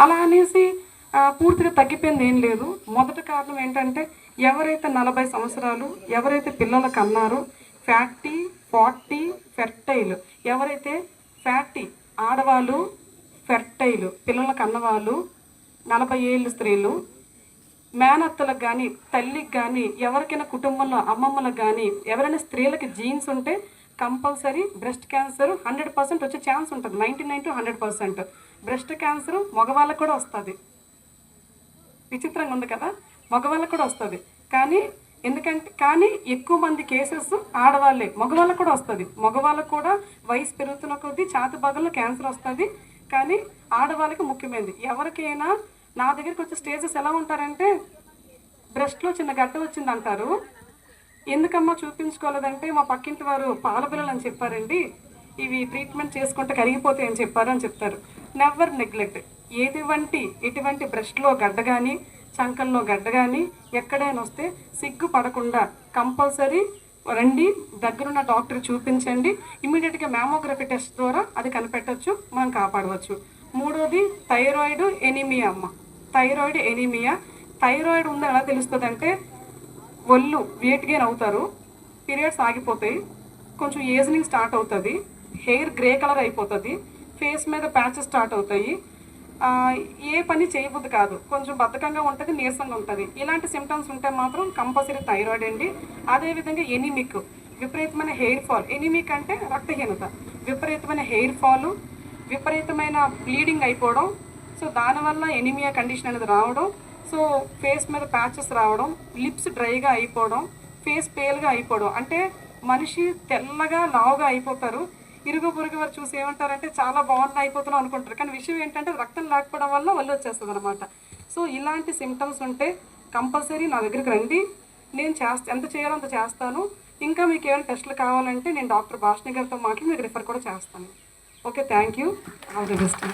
అలా అనేసి పూర్తిగా తగ్గిపోయింది ఏం లేదు. మొదటి కారణం ఏంటంటే ఎవరైతే 40 సంవత్సరాలు ఎవరైతే పిల్లలు కన్నారో ఫ్యాటీ 40 ఫెర్టైల్, ఎవరైతే ఫ్యాటీ ఆడవాళ్ళు ఫెర్టైల్ పిల్లలు కన్నవాళ్ళు 40 ఏళ్ళు స్త్రీలు, మేనత్తలకు కానీ తల్లికి కానీ ఎవరికైనా కుటుంబంలో అమ్మమ్మలకు కానీ ఎవరైనా స్త్రీలకి జీన్స్ ఉంటే కంపల్సరీ బ్రెస్ట్ క్యాన్సర్ 100% వచ్చే ఛాన్స్ ఉంటుంది. 99 to 100%. బ్రెస్ట్ క్యాన్సర్ మగవాళ్ళకు కూడా వస్తుంది. విచిత్రంగా ఉంది కదా, మగవాళ్ళకు కూడా వస్తుంది. కానీ ఎక్కువ మంది కేసెస్ ఆడవాళ్ళే. మగవాళ్ళకు కూడా వస్తుంది. మగవాళ్ళకు కూడా వయసు పెరుగుతున్న కొద్దీ ఛాతి భాగంలో క్యాన్సర్ వస్తుంది. కానీ ఆడవాళ్ళకి ముఖ్యమైనది. ఎవరికైనా నా దగ్గరికి వచ్చే స్టేజెస్ ఎలా ఉంటారంటే బ్రెస్ట్లో చిన్న గడ్డ వచ్చింది అంటారు. ఎందుకమ్మా చూపించుకోలేదంటే మా పక్కింటి వారు పాల పిల్లలు అని చెప్పారండి, ఇవి ట్రీట్మెంట్ చేసుకుంటే కరిగిపోతాయి అని చెప్పారు అని చెప్తారు. Never neglect. ఎటువంటి బ్రెస్ట్లో గడ్డ కానీ చంకల్లో గడ్డ కానీ ఎక్కడైనా వస్తే సిగ్గు పడకుండా కంపల్సరీ రండి, దగ్గరున్న డాక్టర్ చూపించండి. ఇమీడియట్గా మ్యామోగ్రఫీ టెస్ట్ ద్వారా అది కనిపెట్టవచ్చు, మనం కాపాడవచ్చు. మూడోది thyroid anaemia. Thyroid anaemia. Thyroid ఉందని ఎలా తెలుస్తుంది అంటే ఒళ్ళు వెయిట్ గెయిన్ అవుతారు, పీరియడ్స్ ఆగిపోతాయి, కొంచెం ఏజింగ్ స్టార్ట్ అవుతుంది, హెయిర్ గ్రే కలర్ అయిపోతుంది, ఫేస్ మీద ప్యాచెస్ స్టార్ట్ అవుతాయి, ఏ పని చేయబుద్ది కాదు, కొంచెం బద్ధకంగా ఉంటుంది, నీరసంగా ఉంటుంది. ఇలాంటి సిమ్టమ్స్ ఉంటే మాత్రం కంపల్సరీ థైరాయిడ్ అండి. అదేవిధంగా ఎనీమిక్, విపరీతమైన హెయిర్ ఫాల్. ఎనీమిక్ అంటే రక్తహీనత, విపరీతమైన హెయిర్ ఫాలు, విపరీతమైన బ్లీడింగ్ అయిపోవడం. సో దానివల్ల ఎనీమియా కండిషన్ అనేది రావడం. సో ఫేస్ మీద ప్యాచెస్ రావడం, లిప్స్ డ్రైగా అయిపోవడం, ఫేస్ పేల్గా అయిపోవడం. అంటే మనిషి తెల్లగా లావుగా అయిపోతారు. ఇరుగు పొరుగు వారు చూసి ఏమంటారంటే చాలా బాగుంది అయిపోతున్నాం అనుకుంటారు. కానీ విషయం ఏంటంటే రక్తం లేకపోవడం వల్ల ఒళ్ళు వచ్చేస్తుంది అనమాట. సో ఇలాంటి సిమ్టమ్స్ ఉంటే కంపల్సరీ నా దగ్గరికి రండి, నేను ఎంత చేయాలో అంత చేస్తాను. ఇంకా మీకు ఏమైనా టెస్టులు కావాలంటే నేను డాక్టర్ భాషిణి గారితో మాట్లాడి మీకు రిఫర్ కూడా చేస్తాను. Okay, thank you. All the best.